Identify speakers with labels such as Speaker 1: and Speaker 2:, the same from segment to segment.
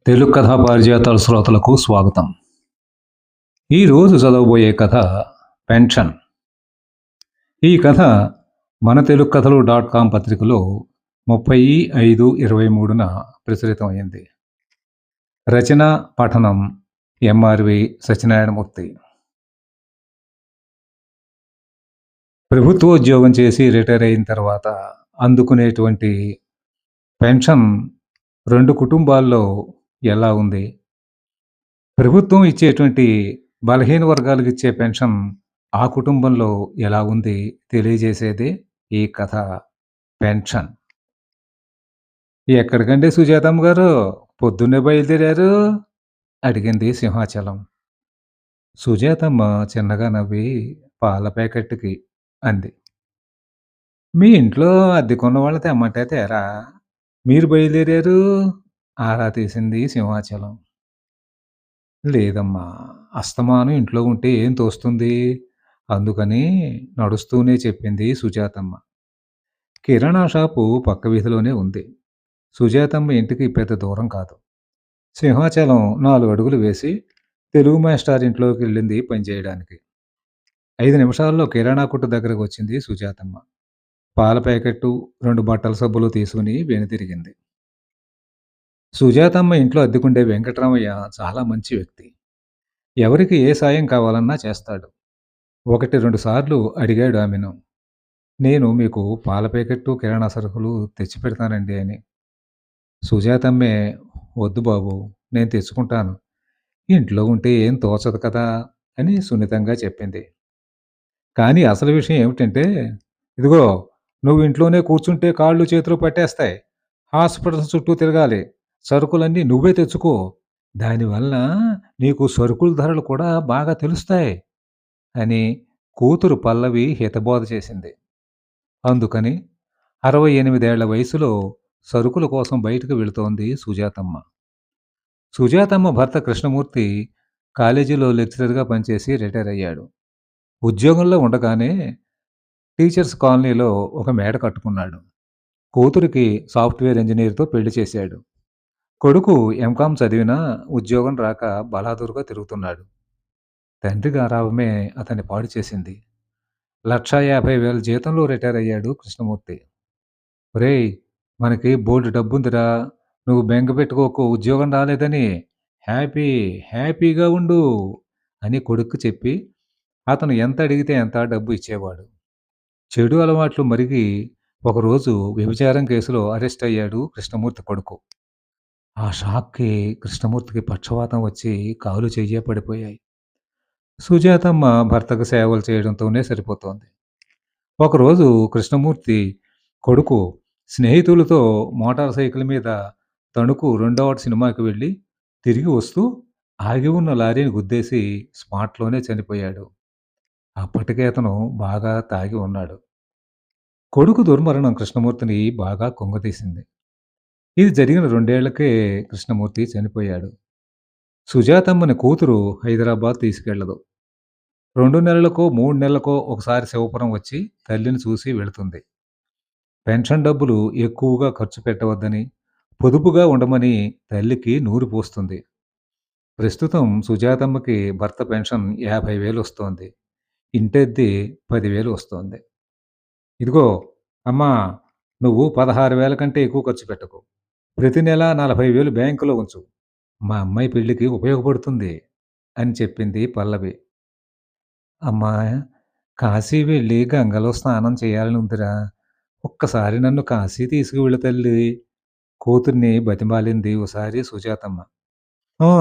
Speaker 1: తెలుగు కథా పారిజాతాల శ్రోతలకు స్వాగతం. ఈరోజు చదవబోయే కథ పెన్షన్. ఈ కథ మన తెలుగు కథలు .com పత్రికలో 30/5/23న ప్రచురితమైంది. రచన పఠనం ఎంఆర్వి సత్యనారాయణమూర్తి. ప్రభుత్వోద్యోగం చేసి రిటైర్ అయిన తర్వాత అందుకునేటువంటి పెన్షన్ 2 కుటుంబాల్లో ఎలా ఉంది? ప్రభుత్వం ఇచ్చేటువంటి బలహీన వర్గాలకు ఇచ్చే పెన్షన్ ఆ కుటుంబంలో ఎలా ఉంది తెలియజేసేదే ఈ కథ పెన్షన్. ఎక్కడికండి సుజాతమ్మ గారు పొద్దున్నే బయలుదేరారు? అడిగింది సింహాచలం. సుజాతమ్మ చిన్నగా నవ్వి పాల ప్యాకెట్కి అంది. మీ ఇంట్లో అద్దెకున్న వాళ్ళు తెమ్మంటే తేరా మీరు బయలుదేరారు? ఆరా తీసింది సింహాచలం. లేదమ్మా, అస్తమానం ఇంట్లో ఉంటే ఏం తోస్తుంది? అందుకని నడుస్తూనే చెప్పింది సుజాతమ్మ. కిరాణా షాపు పక్క వీధిలోనే ఉంది. సుజాతమ్మ ఇంటికి పెద్ద దూరం కాదు. సింహాచలం 4 అడుగులు వేసి తెలుగు మాస్టర్ ఇంట్లోకి వెళ్ళింది పనిచేయడానికి. 5 నిమిషాల్లో కిరాణా కొట్టు దగ్గరకు వచ్చింది సుజాతమ్మ. పాల ప్యాకెట్టు 2 బట్టల సబ్బులు తీసుకుని వెనుతిరిగింది. సుజాతమ్మ ఇంట్లో అద్దెకుండే వెంకటరామయ్య చాలా మంచి వ్యక్తి. ఎవరికి ఏ సాయం కావాలన్నా చేస్తాడు. 1, 2 సార్లు అడిగాడు ఆమెను. నేను మీకు పాల ప్యాకెట్టు, కిరాణా సరుకులు తెచ్చిపెడతానండి అని. సుజాతమ్మే వద్దు బాబు, నేను తెచ్చుకుంటాను. ఇంట్లో ఉంటే ఏం తోచదు కదా అని సున్నితంగా చెప్పింది. కానీ అసలు విషయం ఏమిటంటే, ఇదిగో నువ్వు ఇంట్లోనే కూర్చుంటే కాళ్ళు చేతులు పట్టేస్తాయి. హాస్పిటల్స్ చుట్టూ తిరగాలి. సరుకులన్నీ నువ్వే తెచ్చుకో. దానివల్ల నీకు సరుకుల ధరలు కూడా బాగా తెలుస్తాయి అని కూతురు పల్లవి హితబోధ చేసింది. అందుకని 68 ఏళ్ల వయసులో సరుకుల కోసం బయటకు వెళుతోంది సుజాతమ్మ. సుజాతమ్మ భర్త కృష్ణమూర్తి కాలేజీలో లెక్చరర్గా పనిచేసి రిటైర్ అయ్యాడు. ఉద్యోగంలో ఉండగానే టీచర్స్ కాలనీలో ఒక మేడ కట్టుకున్నాడు. కూతురికి సాఫ్ట్వేర్ ఇంజనీర్తో పెళ్లి చేశాడు. కొడుకు ఎంకామ్ చదివినా ఉద్యోగం రాక బలాదూరుగా తిరుగుతున్నాడు. తండ్రి గారాబమే అతన్ని పాడు చేసింది. 1,50,000 జీతంలో రిటైర్ అయ్యాడు కృష్ణమూర్తి. ఒరేయ్, మనకి బోల్డు డబ్బుందిరా, నువ్వు బెంగ పెట్టుకోకు ఉద్యోగం రాలేదని, హ్యాపీ హ్యాపీగా ఉండు అని కొడుక్కి చెప్పి అతను ఎంత అడిగితే అంత డబ్బు ఇచ్చేవాడు. చెడు అలవాట్లు మరిగి ఒకరోజు వ్యభిచారం కేసులో అరెస్ట్ అయ్యాడు కృష్ణమూర్తి కొడుకు. ఆ షాక్‌కి కృష్ణమూర్తికి పక్షవాతం వచ్చి కాలు చెయ్య పడిపోయాయి. సుజాతమ్మ భర్తకు సేవలు చేయడంతోనే సరిపోతోంది. ఒకరోజు కృష్ణమూర్తి కొడుకు స్నేహితులతో మోటార్ సైకిల్ మీద తణుకు 2వ సినిమాకి వెళ్ళి తిరిగి వస్తూ ఆగి ఉన్న లారీని గుద్దేసి స్పాట్‌లోనే చనిపోయాడు. అప్పటికే అతను బాగా తాగి ఉన్నాడు. కొడుకు దుర్మరణం కృష్ణమూర్తిని బాగా కుంగదీసింది. ఇది జరిగిన 2 ఏళ్లకే కృష్ణమూర్తి చనిపోయాడు. సుజాతమ్మని కూతురు హైదరాబాద్ తీసుకెళ్లదు. 2 నెలలకో, 3 నెలలకో ఒకసారి శివపురం వచ్చి తల్లిని చూసి వెళుతుంది. పెన్షన్ డబ్బులు ఎక్కువగా ఖర్చు పెట్టవద్దని, పొదుపుగా ఉండమని తల్లికి నూరి పోస్తుంది. ప్రస్తుతం సుజాతమ్మకి భర్త పెన్షన్ 50,000 వస్తోంది. ఇంటద్దె 10,000 వస్తోంది. ఇదిగో అమ్మా, నువ్వు 16,000 కంటే ఎక్కువ ఖర్చు పెట్టకు. ప్రతి నెల 40,000 బ్యాంకులో ఉంచు. మా అమ్మాయి పెళ్ళికి ఉపయోగపడుతుంది అని చెప్పింది పల్లవి. అమ్మా, కాశీ వెళ్ళి గంగలో స్నానం చేయాలని ఉందిరా. ఒక్కసారి నన్ను కాశీ తీసుకువెళ్ళు తల్లి, కూతుర్ని బతిమాలింది ఓసారి సుజాతమ్మ. "ఆ,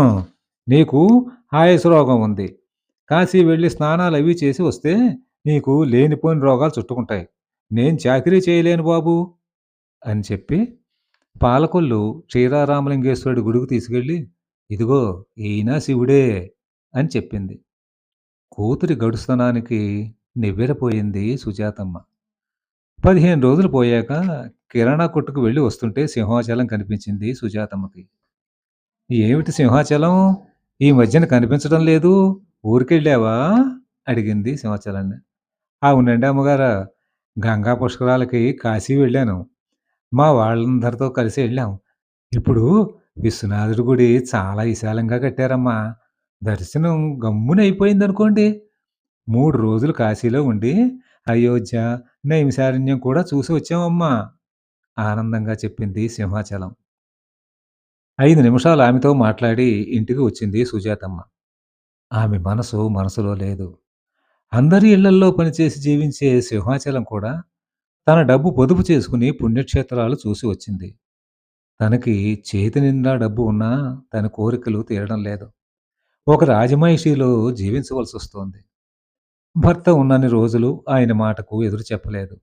Speaker 1: నీకు ఆయాస రోగం ఉంది. కాశీ వెళ్ళి స్నానాలు అవి చేసి వస్తే నీకు లేనిపోని రోగాలు చుట్టుకుంటాయి. నేను చాకిరీ చేయలేను బాబు" అని చెప్పి పాలకొల్లు క్షీరారామలింగేశ్వరుడి గుడికి తీసుకెళ్ళి, "ఇదిగో ఈయన శివుడే" అని చెప్పింది. కూతురి గడుస్తనానికి నివ్వెరపోయింది సుజాతమ్మ. 15 రోజులు పోయాక కిరాణా కొట్టుకు వెళ్ళి వస్తుంటే సింహాచలం కనిపించింది సుజాతమ్మకి. "ఏమిటి సింహాచలం, ఈ మధ్యన కనిపించడం లేదు, ఊరికెళ్ళావా?" అడిగింది సింహాచలాన్ని. "అవునండి అమ్మగారు, గంగా పుష్కరాలకి కాశీ వెళ్ళాను. మా వాళ్ళందరితో కలిసి వెళ్ళాం. ఇప్పుడు విశ్వనాథుడి గుడి చాలా విశాలంగా కట్టారమ్మా. దర్శనం గమ్మున అయిపోయిందనుకోండి. 3 రోజులు కాశీలో ఉండి, అయోధ్య, నైమిషారణ్యం కూడా చూసి వచ్చామమ్మా. ఆనందంగా చెప్పింది సింహాచలం. 5 నిమిషాలు ఆమెతో మాట్లాడి ఇంటికి వచ్చింది సుజాతమ్మ. ఆమె మనసులో లేదు. అందరి ఇళ్లల్లో పనిచేసి జీవించే సింహాచలం కూడా తన డబ్బు పొదుపు చేసుకుని పుణ్యక్షేత్రాలు చూసి వచ్చింది. తనకి చేతి నిండా డబ్బు ఉన్నా తన కోరికలు తీరడం లేదు. ఒక రాజమహిషిలో జీవించవలసొస్తోంది. భర్త ఉన్నన్ని రోజులు ఆయన మాటకు ఎదురు చెప్పలేదు.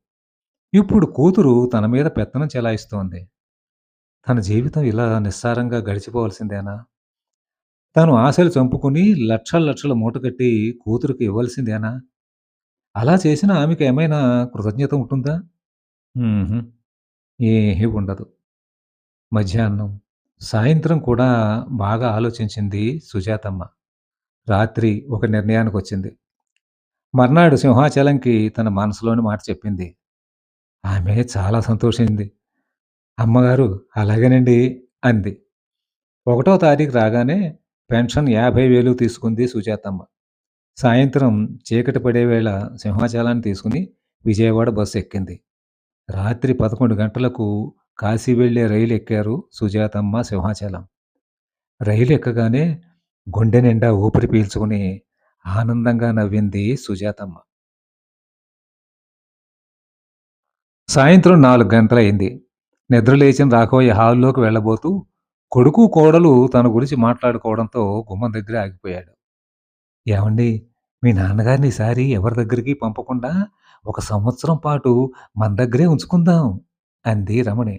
Speaker 1: ఇప్పుడు కూతురు తన మీద పెత్తనం చెలాయిస్తోంది. తన జీవితం ఇలా నిస్సారంగా గడిచిపోవలసిందేనా? తను ఆశలు చంపుకుని లక్షలు లక్షలు మూటకట్టి కూతురికి ఇవ్వాల్సిందేనా? అలా చేసిన ఆమెకేమైనా కృతజ్ఞత ఉంటుందా? హుహు. ఏమీ ఉండదు. మధ్యాహ్నం, సాయంత్రం కూడా బాగా ఆలోచించింది సుజాతమ్మ. రాత్రి ఒక నిర్ణయానికొచ్చింది. మర్నాడు సింహాచలంకి తన మనసులోని మాట చెప్పింది. ఆమె చాలా సంతోషించింది. అమ్మగారు అలాగేనండి అంది. ఒకటో తారీఖు రాగానే పెన్షన్ 50,000 తీసుకుంది సుజాతమ్మ. సాయంత్రం చీకటి పడే వేళ సింహాచలాన్ని తీసుకుని విజయవాడ బస్సు ఎక్కింది. రాత్రి 11 గంటలకు కాశీ వెళ్ళే రైలు ఎక్కారు సుజాతమ్మ, సింహాచలం. రైలు ఎక్కగానే గుండె నిండా ఊపిరి పీల్చుకుని ఆనందంగా నవ్వింది సుజాతమ్మ. సాయంత్రం 4 గంటలయింది. నిద్ర లేచిన రాఘవయ్య హాల్లోకి వెళ్ళబోతూ కొడుకు, కోడలు తన గురించి మాట్లాడుకోవడంతో గుమ్మం దగ్గరే ఆగిపోయాడు. "ఏవండీ! మీ నాన్నగారిని ఈసారి ఎవరి దగ్గరికి పంపకుండా ఒక సంవత్సరం పాటు మన దగ్గరే ఉంచుకుందాం" అంది రమణి.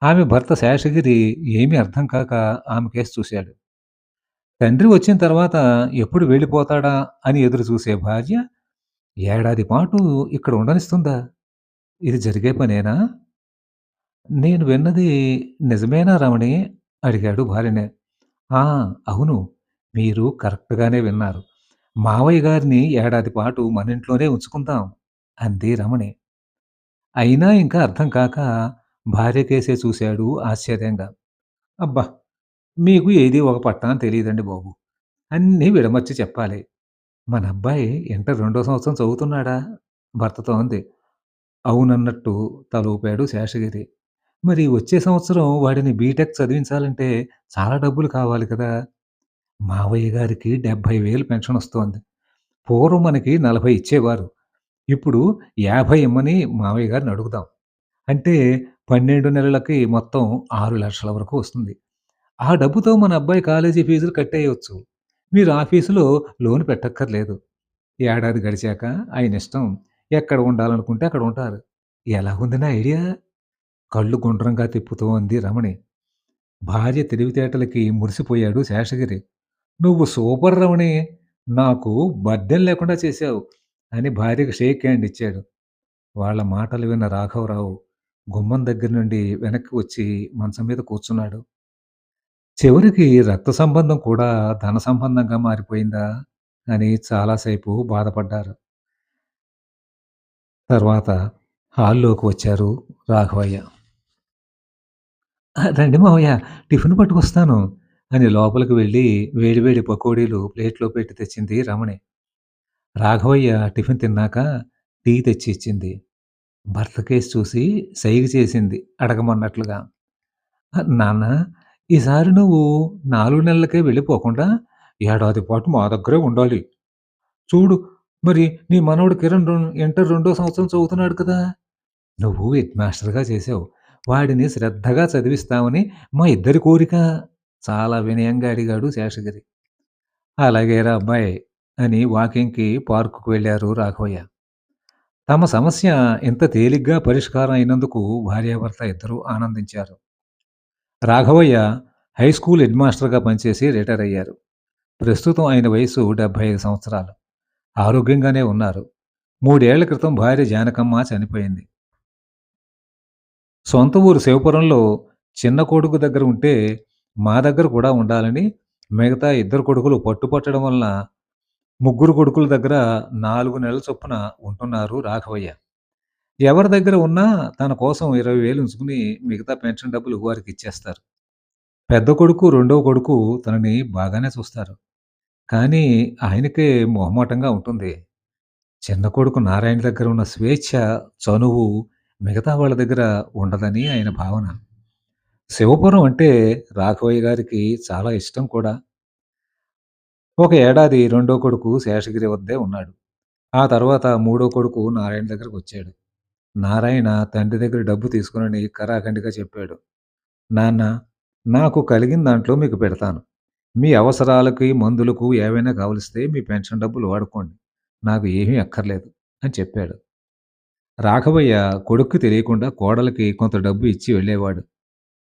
Speaker 1: ఆమె భర్త శేషగిరి ఏమీ అర్థం కాక ఆమె కేసి చూశాడు. తండ్రి వచ్చిన తర్వాత ఎప్పుడు వెళ్ళిపోతాడా అని ఎదురు చూసే భార్య ఏడాది పాటు ఇక్కడ ఉండనిస్తుందా? ఇది జరిగే పనేనా? నేను విన్నది నిజమేనా రమణి? అడిగాడు భార్యనే. ఆ! అవును. మీరు కరెక్ట్‌గానే విన్నారు. మావయ్య గారిని ఏడాది పాటు మనింట్లోనే ఉంచుకుందాం అంది రమణి. అయినా ఇంకా అర్థం కాక భార్యకేసే చూశాడు ఆశ్చర్యంగా. అబ్బా! మీకు ఏది ఒక పట్టాన తెలీదండి బాబు. అన్నీ విడమర్చి చెప్పాలి. మనబ్బాయి ఇంటర్ రెండో సంవత్సరం చదువుతున్నాడా? భర్తతో అంది. అవునన్నట్టు తలూపాడు శేషగిరి. మరి వచ్చే సంవత్సరం వాడిని బీటెక్ చదివించాలంటే చాలా డబ్బులు కావాలి కదా! మావయ్య గారికి 70,000 పెన్షనొస్తోంది. పూర్వం మనకి 40 ఇచ్చేవారు. ఇప్పుడు 50 ఇమ్మని మావయ్య గారిని అడుగుదాం. అంటే 12 నెలలకి మొత్తం 6,00,000 వరకు వస్తుంది. ఆ డబ్బుతో మన అబ్బాయి కాలేజీ ఫీజులు కట్టేయొచ్చు. మీరు ఆఫీసులో లోన్ పెట్టక్కర్లేదు. ఏడాది గడిచాక ఆయనిష్టం. ఎక్కడ ఉండాలనుకుంటే అక్కడ ఉంటారు. ఎలాగుంది నా ఐడియా? కళ్ళు గుండ్రంగా తిప్పుతూ అంది రమణి. భార్య తెలివితేటలకి మురిసిపోయాడు శేషగిరి. "నువ్వు సూపర్ రమణి! నాకు బర్డెన్ లేకుండా చేశావు" అని భార్యకి షేక్ హ్యాండ్ ఇచ్చాడు. వాళ్ళ మాటలు విన్న రాఘవరావు గుమ్మం దగ్గర నుండి వెనక్కి వచ్చి మంచం మీద కూర్చున్నాడు. చివరికి రక్త సంబంధం కూడా ధన సంబంధంగా మారిపోయిందా అని చాలాసేపు బాధపడ్డారు. తర్వాత హాల్లోకి వచ్చారు రాఘవయ్య. రండి మావయ్య టిఫిన్ పట్టుకొస్తాను అని లోపలికి వెళ్ళి వేడి వేడి పకోడీలు ప్లేట్‌లో పెట్టి తెచ్చింది రమణి. రాఘవయ్య టిఫిన్ తిన్నాక టీ తెచ్చి ఇచ్చింది. భర్త కేసి చూసి సైగ చేసింది అడగమన్నట్లుగా. నాన్న ఈసారి నువ్వు 4 నెలలకే వెళ్ళిపోకుండా ఏడాది పాటు మా దగ్గరే ఉండాలి. చూడు మరి నీ మనవడు కిరణ్ ఇంటర్ రెండో సంవత్సరం చదువుతున్నాడు కదా! నువ్వు హెడ్ మాస్టర్‌గా చేసావు. వాడిని శ్రద్ధగా చదివిస్తావని మా ఇద్దరి కోరిక. చాలా వినయంగా అడిగాడు శేషగిరి. అలాగేరా అబ్బాయ్ అని వాకింగ్‌కి పార్కుకు వెళ్లారు రాఘవయ్య. తమ సమస్య ఇంత తేలిగ్గా పరిష్కారం అయినందుకు భార్యాభర్త ఇద్దరూ ఆనందించారు. రాఘవయ్య హైస్కూల్ హెడ్ మాస్టర్‌గా పనిచేసి రిటైర్ అయ్యారు. ప్రస్తుతం ఆయన వయసు 75 సంవత్సరాలు. ఆరోగ్యంగానే ఉన్నారు. 3 ఏళ్ల క్రితం భార్య జానకమ్మ చనిపోయింది. సొంత ఊరు శివపురంలో చిన్న కొడుకు దగ్గర ఉంటే, మా దగ్గర కూడా ఉండాలని మిగతా ఇద్దరు కొడుకులు పట్టుపట్టడం వలన ముగ్గురు కొడుకుల దగ్గర 4 నెలల చొప్పున ఉంటున్నారు రాఘవయ్య. ఎవరి దగ్గర ఉన్నా తన కోసం 20,000 ఉంచుకుని మిగతా పెన్షన్ డబ్బులు వారికిచ్చేస్తారు. పెద్ద కొడుకు, రెండో కొడుకు తనని బాగానే చూస్తారు. కానీ ఆయనకే మొహమాటంగా ఉంటుంది. చిన్న కొడుకు నారాయణ దగ్గర ఉన్న స్వేచ్ఛ, చనువు మిగతా వాళ్ళ దగ్గర ఉండదని ఆయన భావన. శివపురం అంటే రాఘవయ్య గారికి చాలా ఇష్టం కూడా. ఒక ఏడాది రెండో కొడుకు శేషగిరి వద్దే ఉన్నాడు. ఆ తర్వాత మూడో కొడుకు నారాయణ దగ్గరకొచ్చాడు. నారాయణ తండ్రి దగ్గర డబ్బు తీసుకొనని ఖరాఖండిగా చెప్పాడు. నాన్న, నాకు కలిగిన దాంట్లో మీకు పెడతాను. మీ అవసరాలకి, మందులకు ఏవైనా కావలిస్తే మీ పెన్షన్ డబ్బులు వాడుకోండి. నాకు ఏమీ అక్కర్లేదు అని చెప్పాడు. రాఘవయ్య కొడుక్కి తెలియకుండా కోడలికి కొంత డబ్బు ఇచ్చి వెళ్ళేవాడు.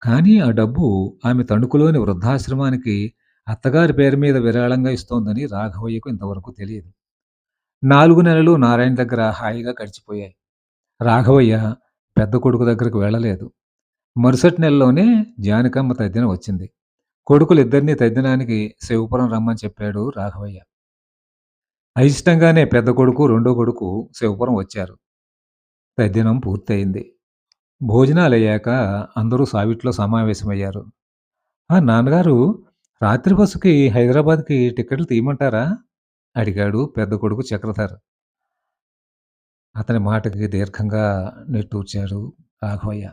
Speaker 1: కానీ ఆ డబ్బు ఆమె తణుకులోని వృద్ధాశ్రమానికి అత్తగారి పేరు మీద విరాళంగా ఇస్తోందని రాఘవయ్యకు ఇంతవరకు తెలియదు. 4 నెలలు నారాయణ దగ్గర హాయిగా గడిచిపోయాయి. రాఘవయ్య పెద్ద కొడుకు దగ్గరకు వెళ్ళలేదు. మరుసటి నెలలోనే జానకమ్మ తద్దిన వచ్చింది. కొడుకులిద్దరినీ తద్దినానికి శివపురం రమ్మని చెప్పాడు రాఘవయ్య. అయిష్టంగానే పెద్ద కొడుకు, రెండో కొడుకు శివపురం వచ్చారు. తద్దినం పూర్తయింది. భోజనాలయ్యాక అందరూ సావిట్లో సమావేశమయ్యారు. నాన్నగారు, రాత్రి బస్సుకి హైదరాబాద్‌కి టికెట్లు తీయమంటారా?" అడిగాడు పెద్ద కొడుకు చక్రధర్. అతని మాటకి దీర్ఘంగా నిట్టూర్చాడు రాఘవయ్య.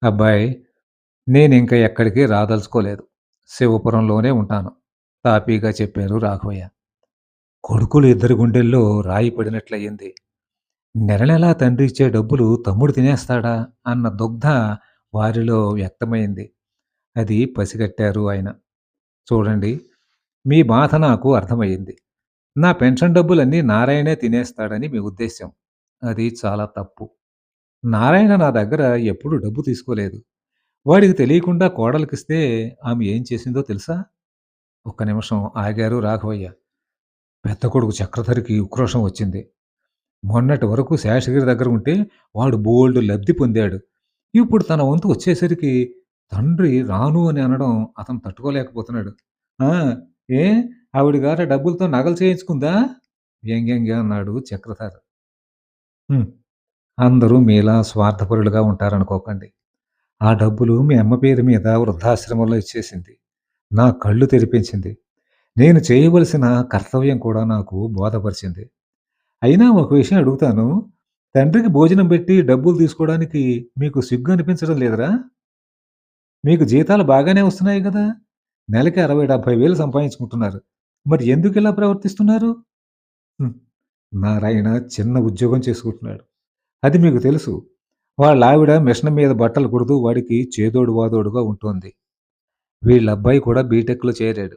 Speaker 1: "అబ్బాయ్, నేనింక ఎక్కడికి రాదలుచుకోలేదు. శివపురంలోనే ఉంటాను." తాపీగా చెప్పారు రాఘవయ్య. కొడుకులు ఇద్దరి గుండెల్లో రాయి పడినట్లయింది. నెల నెలా తండ్రి ఇచ్చే డబ్బులు తమ్ముడు తినేస్తాడా అన్న దుగ్ధ వారిలో వ్యక్తమైంది. అది పసిగట్టారు ఆయన. చూడండి, మీ బాధ నాకు అర్థమయ్యింది. నా పెన్షన్ డబ్బులన్నీ నారాయణే తినేస్తాడని మీ ఉద్దేశ్యం. అది చాలా తప్పు. నారాయణ నా దగ్గర ఎప్పుడూ డబ్బు తీసుకోలేదు. వాడికి తెలియకుండా కోడలికిస్తే ఆమె ఏం చేసిందో తెలుసా? ఒక్క నిమిషం ఆగారు రాఘవయ్య. పెద్ద కొడుకు చక్రధరికి ఉక్రోషం వచ్చింది. మొన్నటి వరకు శేషగిరి దగ్గర ఉంటే వాడు బోలెడు లబ్ధి పొందాడు. ఇప్పుడు తన వంతు వచ్చేసరికి తండ్రి రాను అని అనడం అతను తట్టుకోలేకపోతున్నాడు. "ఆ! ఏ ఆవిడ గారు డబ్బులతో నగలు చేయించుకుందా?" వ్యంగ్యంగా అన్నాడు చక్రధర్. "హ్మ్. అందరూ మీలా స్వార్థపరులుగా ఉంటారనుకోకండి. ఆ డబ్బులు మీ అమ్మ పేరు మీద వృద్ధాశ్రమంలో ఇచ్చేసింది. నా కళ్ళు తెరిపించింది. నేను చేయవలసిన కర్తవ్యం కూడా నాకు బోధపరిచింది. అయినా ఒక విషయం అడుగుతాను. తండ్రికి భోజనం పెట్టి డబ్బులు తీసుకోవడానికి మీకు సిగ్గు అనిపించడం లేదురా? మీకు జీతాలు బాగానే వస్తున్నాయి గదా! నెలకి 60, 70 వేలు సంపాదించుకుంటున్నారు. మరి ఎందుకిలా ప్రవర్తిస్తున్నారు?" హ్మ్. నారాయణ చిన్న ఉద్యోగం చేసుకుంటున్నాడు. అది మీకు తెలుసు. వాళ్ళావిడ మిషన్ మీద బట్టలు కుడుతూ వాడికి చేదోడు వాదోడుగా ఉంటోంది. వీళ్ళబ్బాయి కూడా బీటెక్‌లో చేరాడు.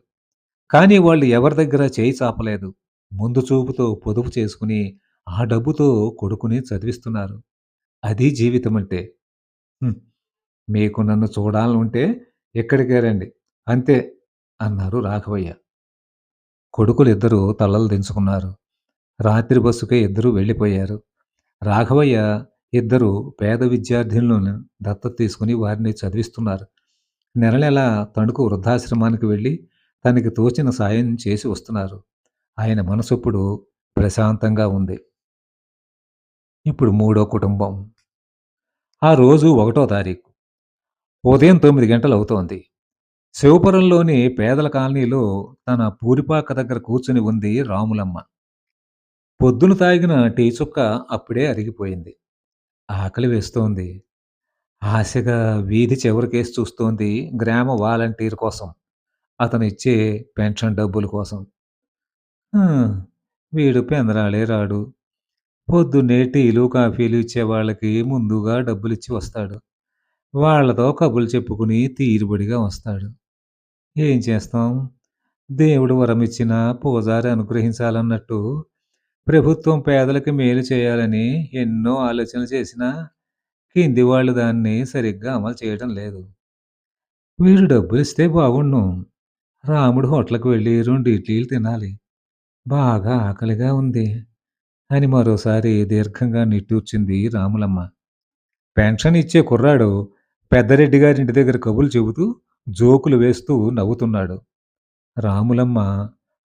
Speaker 1: కానీ వాళ్ళు ఎవరి దగ్గర చేయి చాపలేదు. ముందు చూపుతో పొదుపు చేసుకుని, ఆ డబ్బుతో కొడుకుని చదివిస్తున్నారు. అది జీవితమంటే. హ్మ్. మీకు నన్ను చూడాలనుంటే ఇక్కడికే రండి. అంతే అన్నారు రాఘవయ్య. కొడుకులిద్దరూ తలలు దించుకున్నారు. రాత్రి బస్సుకే ఇద్దరూ వెళ్ళిపోయారు. రాఘవయ్య ఇద్దరు పేద విద్యార్థినులను దత్తత తీసుకుని వారిని చదివిస్తున్నారు. నెల నెలా తణుకు వృద్ధాశ్రమానికి వెళ్ళి తనకి తోచిన సాయం చేసి వస్తున్నారు. ఆయన మనసిప్పుడు ప్రశాంతంగా ఉంది. ఇప్పుడు మూడో కుటుంబం. ఆ రోజు 1 తారీఖు. ఉదయం 9 గంటలవుతోంది. శివపురంలోని పేదల కాలనీలో తన పూరిపాక దగ్గర కూర్చుని ఉంది రాములమ్మ. పొద్దున తాగిన టీ చుక్క అప్పుడే అరిగిపోయింది. ఆకలి వేస్తోంది. ఆశగా వీధి చివరకేసి చూస్తోంది గ్రామ వాలంటీర్ కోసం. అతనిచ్చే పెన్షన్ డబ్బుల కోసం. ఆ! వీడు పెందరాళే రాడు. పొద్దున్నే టీలు, కాఫీలు ఇచ్చేవాళ్ళకి ముందుగా డబ్బులిచ్చి వస్తాడు. వాళ్ళతో కబుర్లు చెప్పుకుని తీరుబడిగా వస్తాడు. ఏం చేస్తాం? దేవుడు వరమిచ్చినా పూజారి అనుగ్రహించాలన్నట్టు ప్రభుత్వం పేదలకి మేలు చేయాలని ఎన్నో ఆలోచనలు చేసినా కింది వాళ్ళు దాన్ని సరిగ్గా అమలు చేయడం లేదు. వీడు డబ్బులిస్తే బావుండును. రాముడు హోటల్‌కి వెళ్ళి 2 ఇడ్లీలు తినాలి. బాగా ఆకలిగా ఉంది అని మరోసారి దీర్ఘంగా నిట్టూర్చింది రాములమ్మ. పెన్షన్ ఇచ్చే కుర్రాడు పెద్దరెడ్డి గారింటి దగ్గర కబుర్లు చెబుతూ జోకులు వేస్తూ నవ్వుతున్నాడు. రాములమ్మ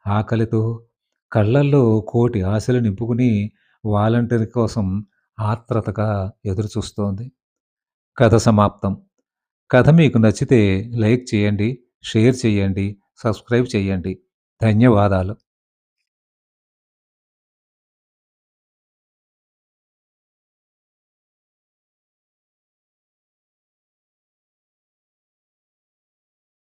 Speaker 1: ఆకలితో కళ్ళల్లో కోటి ఆశలు నింపుకుని వాలంటీర్ కోసం ఆత్రతగా ఎదురుచూస్తోంది. కథ సమాప్తం. కథ మీకు నచ్చితే లైక్ చేయండి, షేర్ చేయండి, సబ్స్క్రైబ్ చేయండి. ధన్యవాదాలు.